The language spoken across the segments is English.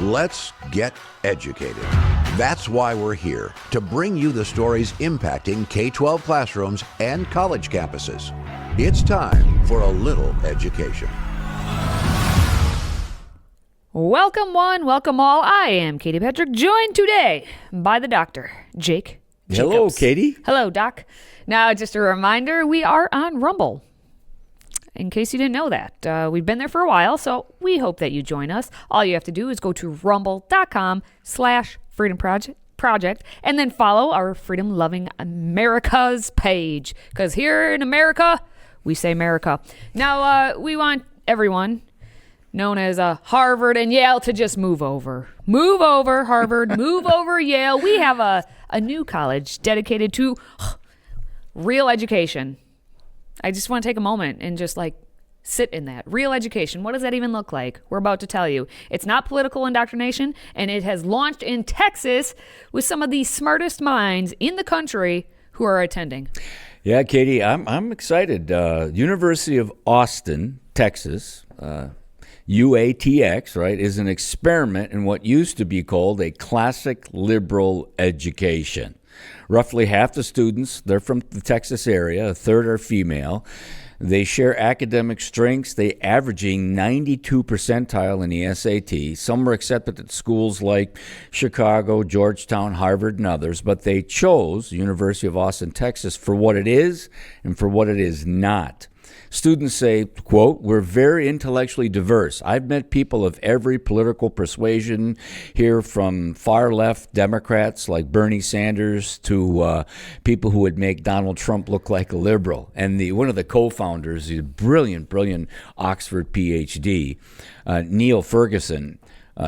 Let's get educated. That's why we're here, to bring you the stories impacting K-12 classrooms and college campuses. It's time for a little education. Welcome one, welcome all. I am Katie Petrick, joined today by the doctor, Jake Jacobs. Hello, Katie. Hello, Doc. Now, just a reminder, we are on Rumble. In case you didn't know that, we've been there for a while, so we hope that you join us. All you have to do is go to rumble.com/Freedom Project and then follow our Freedom Loving America's page. Because here in America, we say America. Now, we want everyone known as Harvard and Yale to just move over. Move over, Harvard. Move over, Yale. We have a new college dedicated to real education. I just want to take a moment and just sit in that. Real education. What does that even look like? We're about to tell you. It's not political indoctrination, and it has launched in Texas with some of the smartest minds in the country who are attending. Yeah, Katie, I'm excited. University of Austin, Texas, UATX, right, is an experiment in what used to be called a classic liberal education. Roughly half the students, they're from the Texas area, a third are female. They share academic strengths. They averaging 92 percentile in the SAT. Some were accepted at schools like Chicago, Georgetown, Harvard, and others, but they chose University of Austin, Texas for what it is and for what it is not. Students say, quote, "We're very intellectually diverse. I've met people of every political persuasion here, from far left Democrats like Bernie Sanders to people who would make Donald Trump look like a liberal." And one of the co-founders, the brilliant Oxford PhD, Neil Ferguson,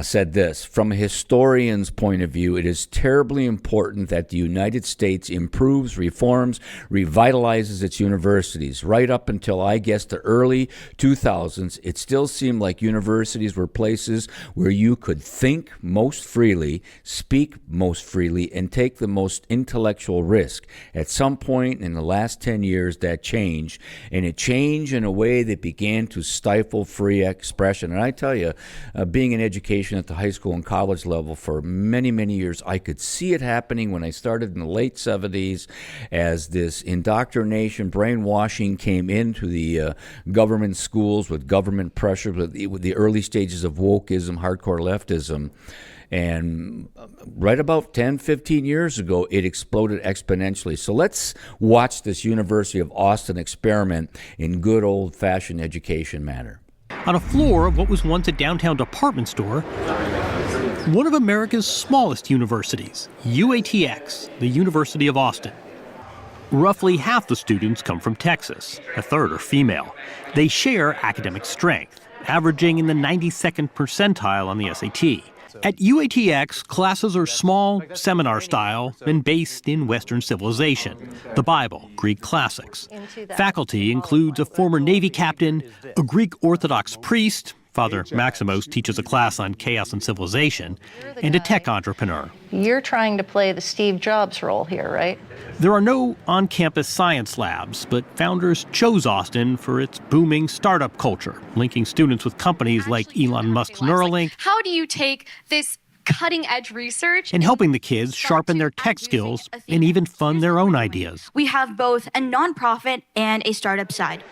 said this: "From a historian's point of view, it is terribly important that the United States improves, reforms, revitalizes its universities. Right up until, I guess, the early 2000s, it still seemed like universities were places where you could think most freely, speak most freely, and take the most intellectual risk. At some point in the last 10 years, that changed, and it changed in a way that began to stifle free expression." And I tell you, being an education at the high school and college level for many years, I could see it happening when I started in the late 70s as this indoctrination, brainwashing came into the government schools with government pressure, with the early stages of wokeism, hardcore leftism. And right about 10, 15 years ago, it exploded exponentially. So let's watch this University of Austin experiment in good old-fashioned education manner. On a floor of what was once a downtown department store, one of America's smallest universities, UATX, the University of Austin. Roughly half the students come from Texas, a third are female. They share academic strength, averaging in the 92nd percentile on the SAT. At UATX, classes are small, seminar style, and based in Western civilization, the Bible, Greek classics. Faculty includes a former Navy captain, a Greek Orthodox priest, Father Maximos teaches a class on chaos and civilization, and a tech entrepreneur. You're trying to play the Steve Jobs role here, right? There are no on-campus science labs, but founders chose Austin for its booming startup culture, linking students with companies like Elon Musk's Neuralink. How do you take this cutting-edge research and helping the kids sharpen their tech skills and even fund their own ideas? We have both a nonprofit and a startup side.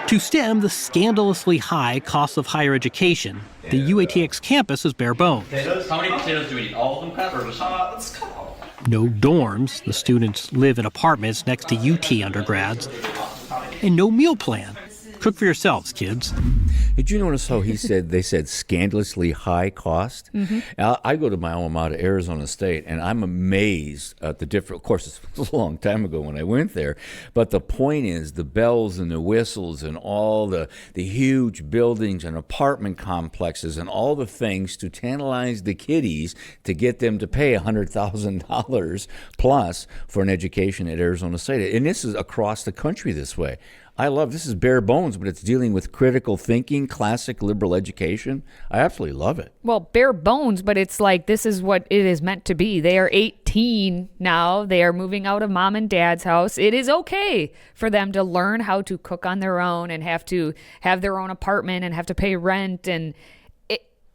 To stem the scandalously high costs of higher education, the UATX campus is bare bones. How many potatoes do we need? All of them cut, or just let's cut all of them? No dorms. The students live in apartments next to UT undergrads. And no meal plan. Cook for yourselves, kids. Did you notice how they said scandalously high cost? Mm-hmm. I go to my alma mater, Arizona State, and I'm amazed at the different, of course, it was a long time ago when I went there, but the point is the bells and the whistles and all the huge buildings and apartment complexes and all the things to tantalize the kiddies to get them to pay $100,000 plus for an education at Arizona State. And this is across the country this way. I love, this is bare bones, but it's dealing with critical thinking, classic liberal education. I absolutely love it. Well, bare bones, but it's like this is what it is meant to be. They are 18 now. They are moving out of mom and dad's house. It is okay for them to learn how to cook on their own and have to have their own apartment and have to pay rent. And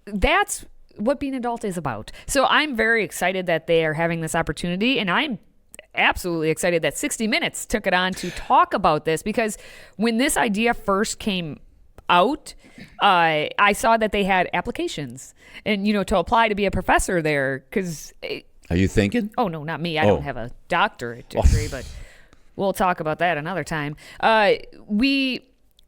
that's what being an adult is about. So I'm very excited that they are having this opportunity, and I'm absolutely excited that 60 Minutes took it on to talk about this, because when this idea first came out, I saw that they had applications and, to apply to be a professor there. Because Are you thinking? Oh, no, not me. I don't have a doctorate degree, but we'll talk about that another time. We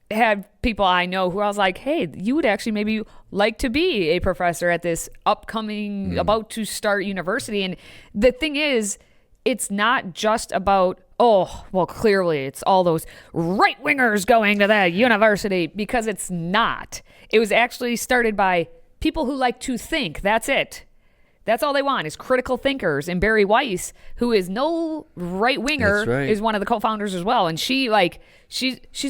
had people I know who I was like, hey, you would actually maybe like to be a professor at this upcoming, about to start university. And the thing is, it's not just about, clearly it's all those right-wingers going to that university, because it's not. It was actually started by people who like to think. That's it. That's all they want is critical thinkers. And Barry Weiss, who is no right-winger, is one of the co-founders as well. And she's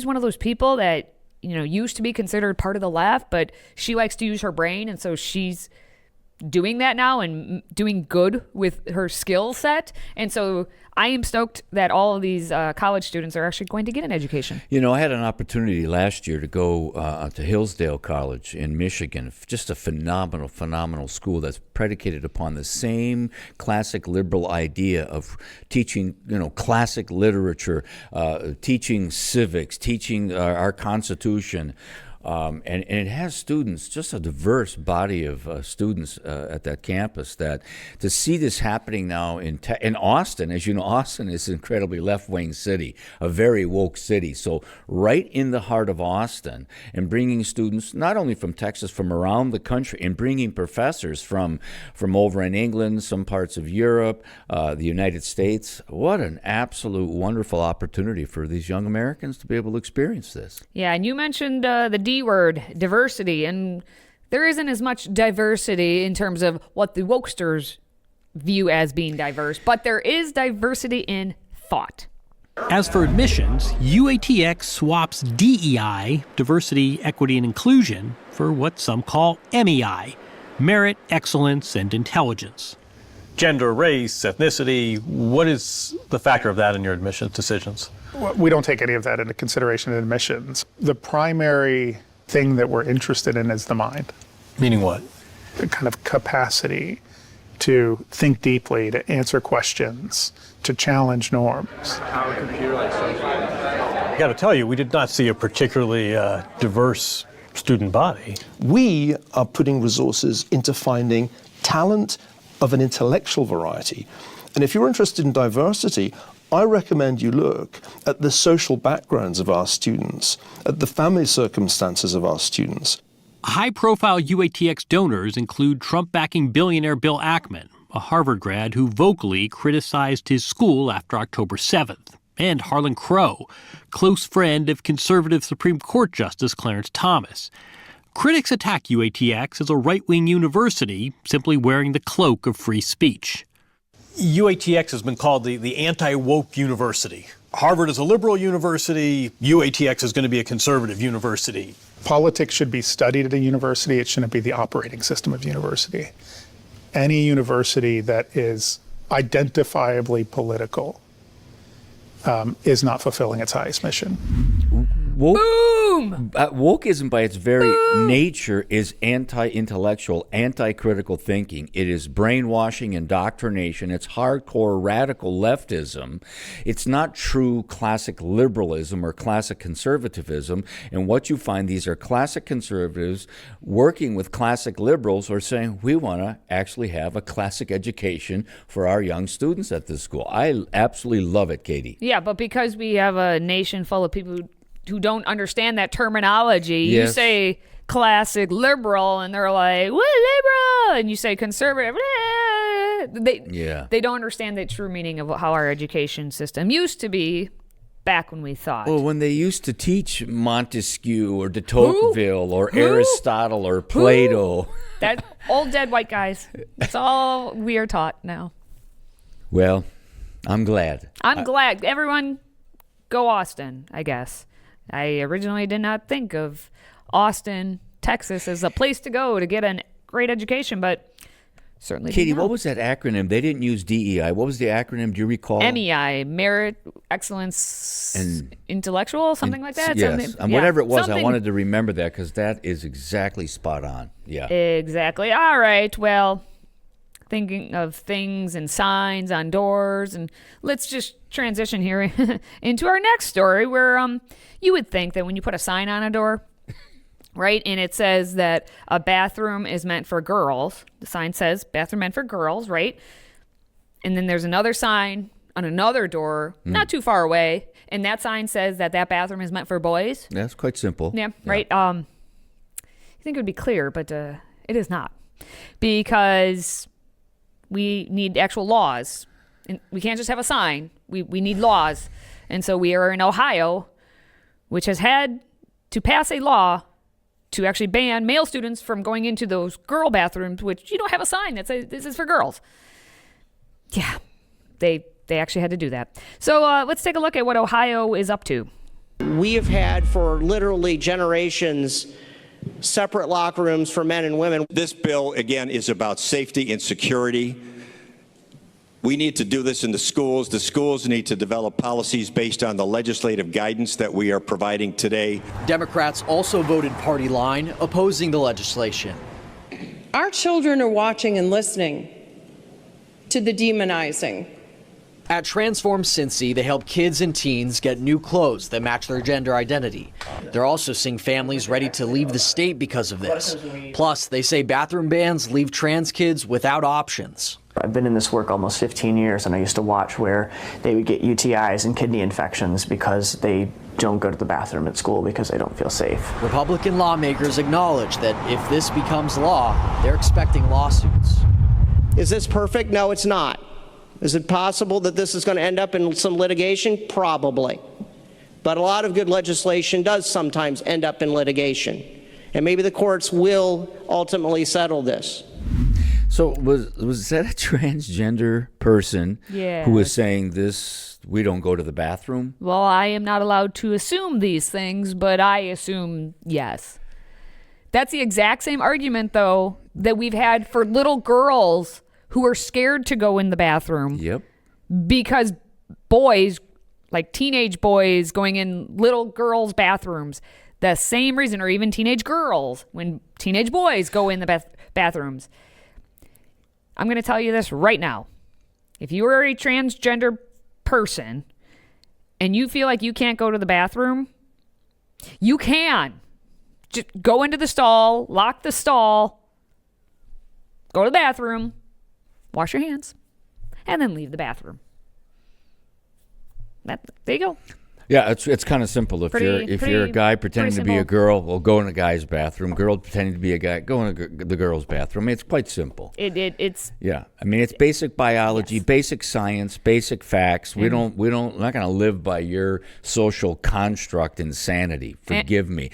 one of those people that, used to be considered part of the left, but she likes to use her brain. And so she's doing that now and doing good with her skill set. And so I am stoked that all of these college students are actually going to get an education. I had an opportunity last year to go to Hillsdale College in Michigan. Just a phenomenal school that's predicated upon the same classic liberal idea of teaching, classic literature, teaching civics, teaching our Constitution. And it has students, just a diverse body of students at that campus. That to see this happening now in Austin, as you know, Austin is an incredibly left-wing city, a very woke city. So right in the heart of Austin, and bringing students not only from Texas, from around the country, and bringing professors from over in England, some parts of Europe, the United States. What an absolute wonderful opportunity for these young Americans to be able to experience this. Yeah, and you mentioned the D word, diversity, and there isn't as much diversity in terms of what the wokesters view as being diverse, but there is diversity in thought. As for admissions, UATX swaps DEI, diversity, equity, and inclusion, for what some call MEI, merit, excellence, and intelligence. Gender, race, ethnicity, what is the factor of that in your admissions decisions? We don't take any of that into consideration in admissions. The primary thing that we're interested in is the mind. Meaning what? The kind of capacity to think deeply, to answer questions, to challenge norms. I got to tell you, we did not see a particularly diverse student body. We are putting resources into finding talent of an intellectual variety. And if you're interested in diversity, I recommend you look at the social backgrounds of our students, at the family circumstances of our students. High-profile UATX donors include Trump-backing billionaire Bill Ackman, a Harvard grad who vocally criticized his school after October 7th, and Harlan Crow, close friend of conservative Supreme Court Justice Clarence Thomas. Critics attack UATX as a right-wing university simply wearing the cloak of free speech. UATX has been called the anti-woke university. Harvard is a liberal university. UATX is going to be a conservative university. Politics should be studied at a university. It shouldn't be the operating system of university. Any university that is identifiably political is not fulfilling its highest mission. Boom! Wokeism by its very nature is anti-intellectual, anti-critical thinking. It is brainwashing, indoctrination. It's hardcore radical leftism. It's not true classic liberalism or classic conservatism. And what you find, these are classic conservatives working with classic liberals, or saying, we want to actually have a classic education for our young students at this school. I absolutely love it, Katie. Yeah, but because we have a nation full of people who don't understand that terminology, you say classic liberal, and they're like, what liberal? And you say conservative. They don't understand the true meaning of how our education system used to be back when we thought. Well, when they used to teach Montesquieu or de Tocqueville or Aristotle or Plato. That old dead white guys. That's all we are taught now. Well, I'm glad. I'm glad. Everyone go Austin, I guess. I originally did not think of Austin, Texas as a place to go to get a great education, but certainly Katie, didn't know. what was that acronym? They didn't use DEI. What was the acronym? Do you recall? MEI, Merit, Excellence, And- Intellectual, something like that. Yes, Something- and yeah, whatever it was, I something- wanted to remember that because that is exactly spot on. Yeah. Exactly. All right. Well, thinking of things and signs on doors, and let's just transition here into our next story where you would think that when you put a sign on a door, right, and it says that a bathroom is meant for girls, the sign says bathroom meant for girls, right? And then there's another sign on another door not too far away, and that sign says that that bathroom is meant for boys. That's quite simple. Yeah, right. You think it would be clear, but it is not, because we need actual laws. And we can't just have a sign. We need laws. And so we are in Ohio, which has had to pass a law to actually ban male students from going into those girl bathrooms, which you don't have a sign that says this is for girls. Yeah, they actually had to do that. So let's take a look at what Ohio is up to. We have had for literally generations separate locker rooms for men and women. This bill, again, is about safety and security. We need to do this in the schools. The schools need to develop policies based on the legislative guidance that we are providing today. Democrats also voted party line, opposing the legislation. Our children are watching and listening to the demonizing. At Transform Cincy, they help kids and teens get new clothes that match their gender identity. They're also seeing families ready to leave the state because of this. Plus, they say bathroom bans leave trans kids without options. I've been in this work almost 15 years, and I used to watch where they would get UTIs and kidney infections because they don't go to the bathroom at school because they don't feel safe. Republican lawmakers acknowledge that if this becomes law, they're expecting lawsuits. Is this perfect? No, it's not. Is it possible that this is going to end up in some litigation? Probably. But a lot of good legislation does sometimes end up in litigation. And maybe the courts will ultimately settle this. So was that a transgender person who was saying this, we don't go to the bathroom? Well, I am not allowed to assume these things, but I assume yes. That's the exact same argument, though, that we've had for little girls who are scared to go in the bathroom. Yep. Because boys, like teenage boys going in little girls' bathrooms, the same reason, or even teenage girls, when teenage boys go in the bathrooms. I'm going to tell you this right now. If you are a transgender person and you feel like you can't go to the bathroom, you can. Just go into the stall, lock the stall, go to the bathroom, wash your hands, and then leave the bathroom. There you go. Yeah, it's kind of simple. If you're a guy pretending to be a girl, well, go in a guy's bathroom. Girl pretending to be a guy, go in the girl's bathroom. It's quite simple. It's yeah. I mean, it's basic biology, basic science, basic facts. We're not going to live by your social construct insanity. Forgive me.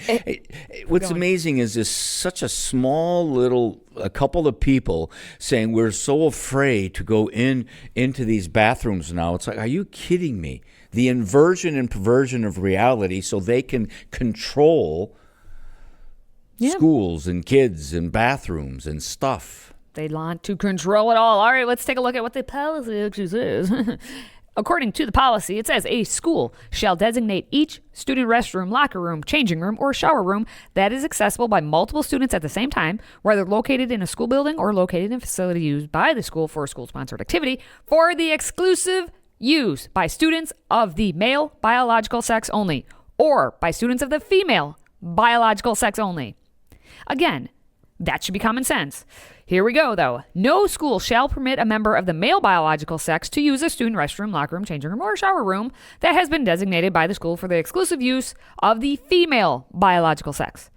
What's amazing is this such a small little a couple of people saying we're so afraid to go into these bathrooms now. It's like, are you kidding me? The inversion and perversion of reality so they can control schools and kids and bathrooms and stuff. They want to control it all. All right, let's take a look at what the policy actually says. According to the policy, it says a school shall designate each student restroom, locker room, changing room, or shower room that is accessible by multiple students at the same time, whether located in a school building or located in a facility used by the school for a school-sponsored activity, for the exclusive use by students of the male biological sex only, or by students of the female biological sex only. Again, that should be common sense. Here we go, though. No school shall permit a member of the male biological sex to use a student restroom, locker room, changing room, or shower room that has been designated by the school for the exclusive use of the female biological sex.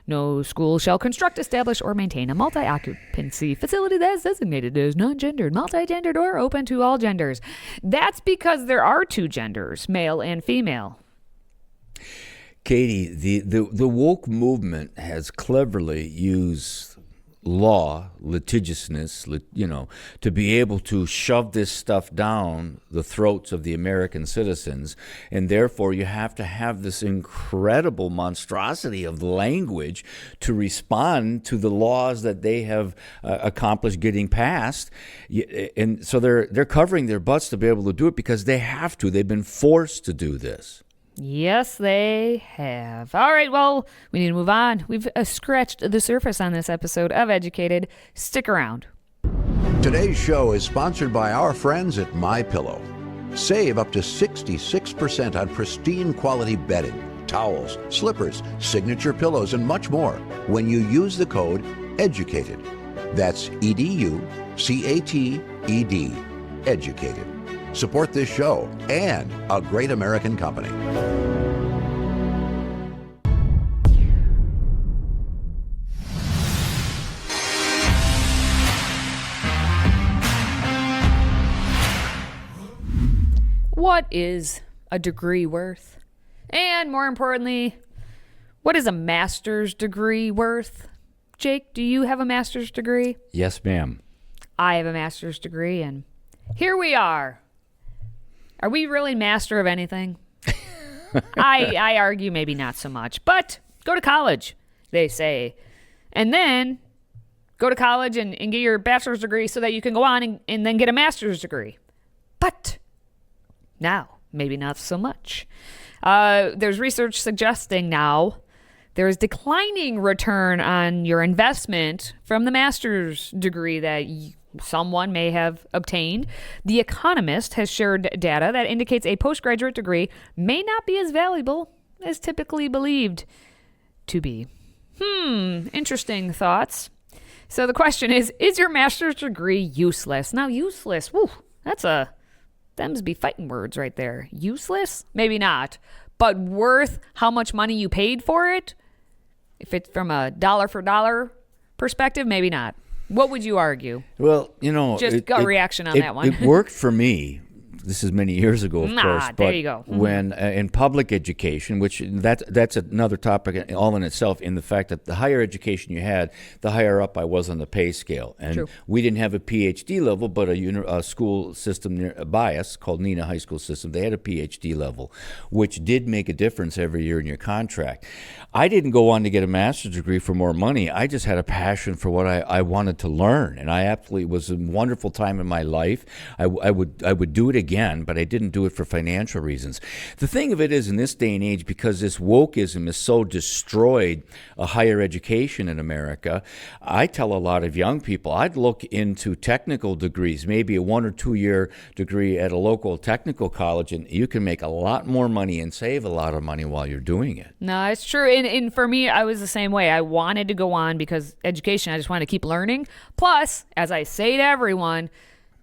No school shall construct, establish, or maintain a multi-occupancy facility that is designated as non-gendered, multi-gendered, or open to all genders. That's because there are two genders, male and female. Katie, the woke movement has cleverly used law, litigiousness, to be able to shove this stuff down the throats of the American citizens. And therefore, you have to have this incredible monstrosity of language to respond to the laws that they have accomplished getting passed. And so they're covering their butts to be able to do it because they have to. They've been forced to do this. Yes, they have. All right, well, we need to move on. We've scratched the surface on this episode of Educated. Stick around. Today's show is sponsored by our friends at MyPillow. Save up to 66% on pristine quality bedding, towels, slippers, signature pillows, and much more when you use the code EDUCATED. That's EDUCATED. Educated. Support this show and a great American company. What is a degree worth? And more importantly, what is a master's degree worth? Jake, do you have a master's degree? Yes, ma'am. I have a master's degree, and here we are. Are we really master of anything? I argue maybe not so much, but go to college, they say. And then go to college and get your bachelor's degree so that you can go on and then get a master's degree. But now, maybe not so much. There's research suggesting now there's declining return on your investment from the master's degree that someone may have obtained. The Economist has shared data that indicates a postgraduate degree may not be as valuable as typically believed to be. Interesting thoughts. So the question is your master's degree useless? Now, useless, woo, them's be fighting words right there. Useless? Maybe not. But worth how much money you paid for it? If it's from a dollar for dollar perspective, maybe not. What would you argue? Well, just gut reaction on that one. It worked for me. This is many years ago, of course. But there you go. When in public education, which that's another topic all in itself, in the fact that the higher education you had, the higher up I was on the pay scale. And True. We didn't have a PhD level, but a school system nearby us called Neenah High School System. They had a PhD level, which did make a difference every year in your contract. I didn't go on to get a master's degree for more money. I just had a passion for what I wanted to learn, and I absolutely was a wonderful time in my life. I would do it again, but I didn't do it for financial reasons. The thing of it is, in this day and age, because this wokeism has so destroyed a higher education in America, I tell a lot of young people, I'd look into technical degrees, maybe a 1 or 2 year degree at a local technical college, and you can make a lot more money and save a lot of money while you're doing it. No, it's true. And for me, I was the same way. I wanted to go on because education, I just wanted to keep learning. Plus, as I say to everyone,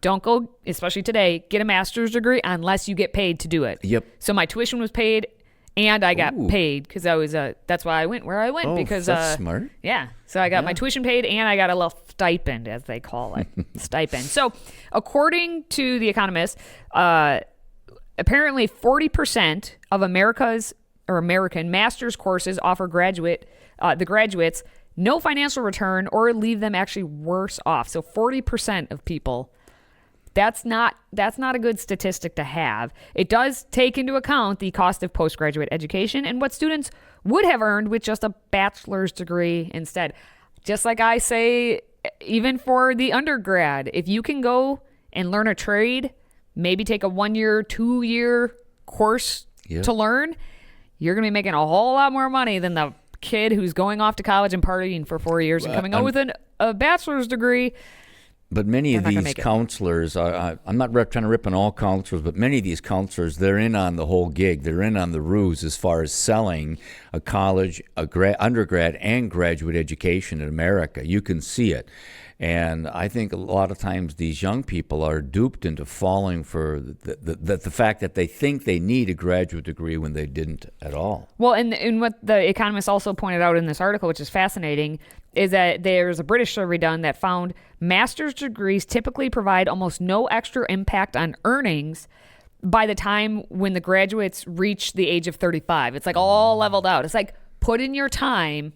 don't go, especially today, get a master's degree unless you get paid to do it. Yep. So my tuition was paid and I got paid because I was, that's why I went where I went. Because that's smart. Yeah. So I got my tuition paid and I got a little stipend, as they call it. Stipend. So according to The Economist, apparently 40% of American master's courses offer the graduates no financial return or leave them actually worse off. So 40% of people, that's not a good statistic to have. It does take into account the cost of postgraduate education and what students would have earned with just a bachelor's degree instead. Just like I say, even for the undergrad, if you can go and learn a trade, maybe take a 1 year, 2 year course to learn, you're going to be making a whole lot more money than the kid who's going off to college and partying for 4 years and coming out with a bachelor's degree. But many of these counselors, I'm not trying to rip on all counselors, but many of these counselors, they're in on the whole gig. They're in on the ruse as far as selling a college, undergrad, and graduate education in America. You can see it. And I think a lot of times these young people are duped into falling for the fact that they think they need a graduate degree when they didn't at all. Well, and what the Economist also pointed out in this article, which is fascinating, is that there's a British survey done that found master's degrees typically provide almost no extra impact on earnings by the time when the graduates reach the age of 35. It's like all leveled out. It's like put in your time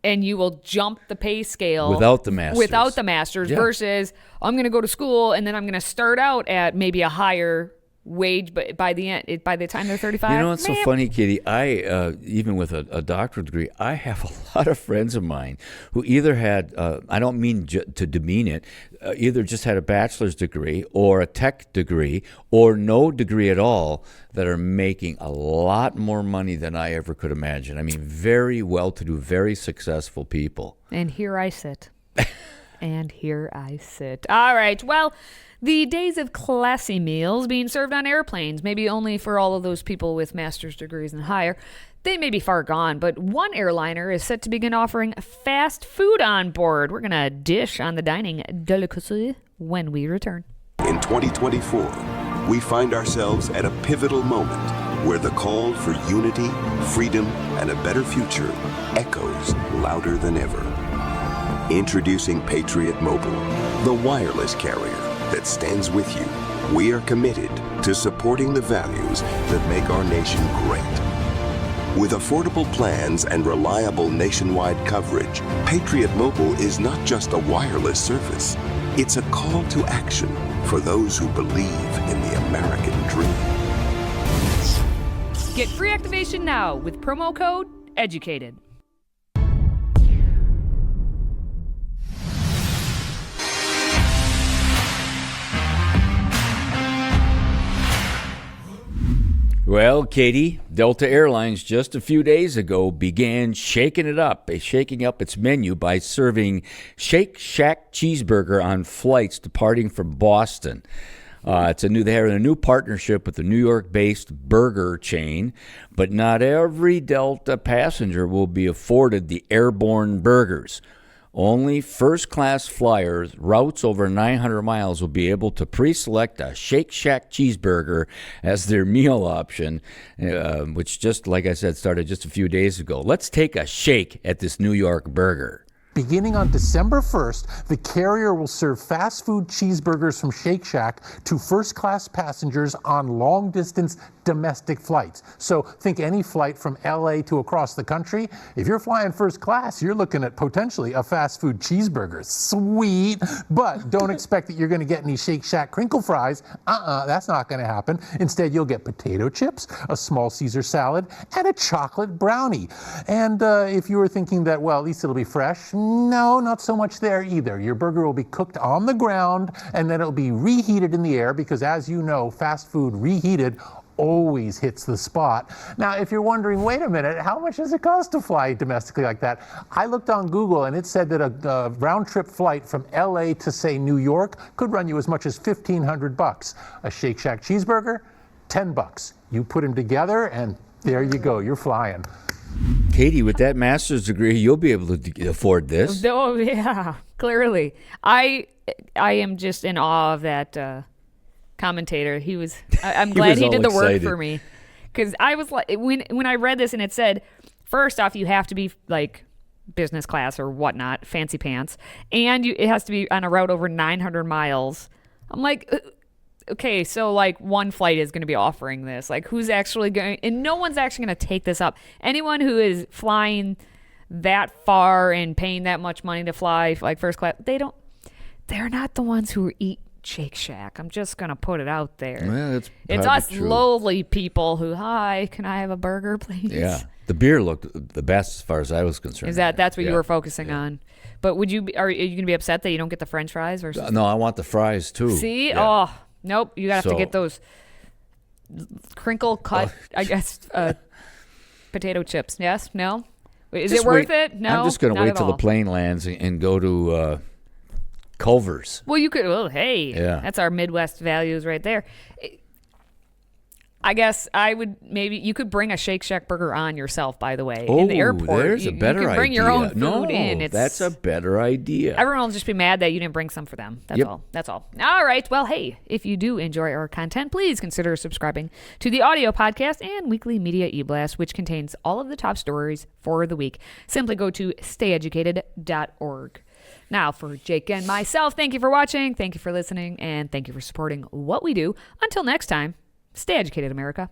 and you will jump the pay scale without the masters. Yeah. Versus I'm going to go to school and then I'm going to start out at maybe a higher wage, but by the time they're 35. You know what's so funny, Katie? I even with a doctorate degree, I have a lot of friends of mine who either had I don't mean to demean it, either just had a bachelor's degree or a tech degree or no degree at all, that are making a lot more money than I ever could imagine. I mean, very well-to-do, very successful people. And here I sit. All right. Well, the days of classy meals being served on airplanes, maybe only for all of those people with master's degrees and higher, they may be far gone, but one airliner is set to begin offering fast food on board. We're going to dish on the dining delicacy when we return. In 2024, we find ourselves at a pivotal moment where the call for unity, freedom, and a better future echoes louder than ever. Introducing Patriot Mobile, the wireless carrier that stands with you. We are committed to supporting the values that make our nation great. With affordable plans and reliable nationwide coverage, Patriot Mobile is not just a wireless service. It's a call to action for those who believe in the American dream. Get free activation now with promo code EDUCATED. Well, Katie, Delta Airlines just a few days ago began shaking up its menu by serving Shake Shack cheeseburger on flights departing from Boston. They have a new partnership with the New York-based burger chain, but not every Delta passenger will be afforded the airborne burgers. Only first-class flyers, routes over 900 miles, will be able to pre-select a Shake Shack cheeseburger as their meal option, which, just like I said, started just a few days ago. Let's take a shake at this New York burger. Beginning on December 1st, the carrier will serve fast food cheeseburgers from Shake Shack to first-class passengers on long-distance domestic flights. So think any flight from LA to across the country. If you're flying first class, you're looking at potentially a fast food cheeseburger. Sweet, but don't expect that you're going to get any Shake Shack crinkle fries. That's not going to happen. Instead, you'll get potato chips, a small Caesar salad, and a chocolate brownie. And if you were thinking that, well, at least it'll be fresh, no, not so much there either. Your burger will be cooked on the ground, and then it'll be reheated in the air because, as you know, fast food reheated always hits the spot. Now, if you're wondering, wait a minute, how much does it cost to fly domestically like that? I looked on Google and it said that a round-trip flight from LA to, say, New York could run you as much as $1,500. A Shake Shack cheeseburger, $10. You put them together and there you go, you're flying. Katie, with that master's degree, you'll be able to afford this. Oh, yeah, clearly. I am just in awe of that commentator. I'm glad he did the work for me, because I was like, when I read this and it said, first off, you have to be like business class or whatnot, fancy pants, and it has to be on a route over 900 miles. I'm like, okay, so like one flight is going to be offering this. Like, who's actually going? And no one's actually going to take this up. Anyone who is flying that far and paying that much money to fly like first class, they're not the ones who eat Shake Shack. I'm just going to put it out there. Well, it's us lowly people who, hi, can I have a burger, please? Yeah. The beer looked the best as far as I was concerned. That's what you were focusing on? But are you going to be upset that you don't get the French fries? Versus no, I want the fries too. See? Yeah. Oh, nope. You have to get those crinkle cut, I guess, potato chips. Yes? No? Is it worth it? No. I'm just going to wait till the plane lands and go to Culver's. Well, you could. Well, hey, that's our Midwest values right there. I guess I would you could bring a Shake Shack burger on yourself, by the way, in the airport. There's a better idea. You can bring your own food in. That's a better idea. Everyone will just be mad that you didn't bring some for them. That's all. That's all. All right. Well, hey, if you do enjoy our content, please consider subscribing to the audio podcast and weekly media e-blast, which contains all of the top stories for the week. Simply go to stayeducated.org. Now, for Jake and myself, thank you for watching, thank you for listening, and thank you for supporting what we do. Until next time, stay educated, America.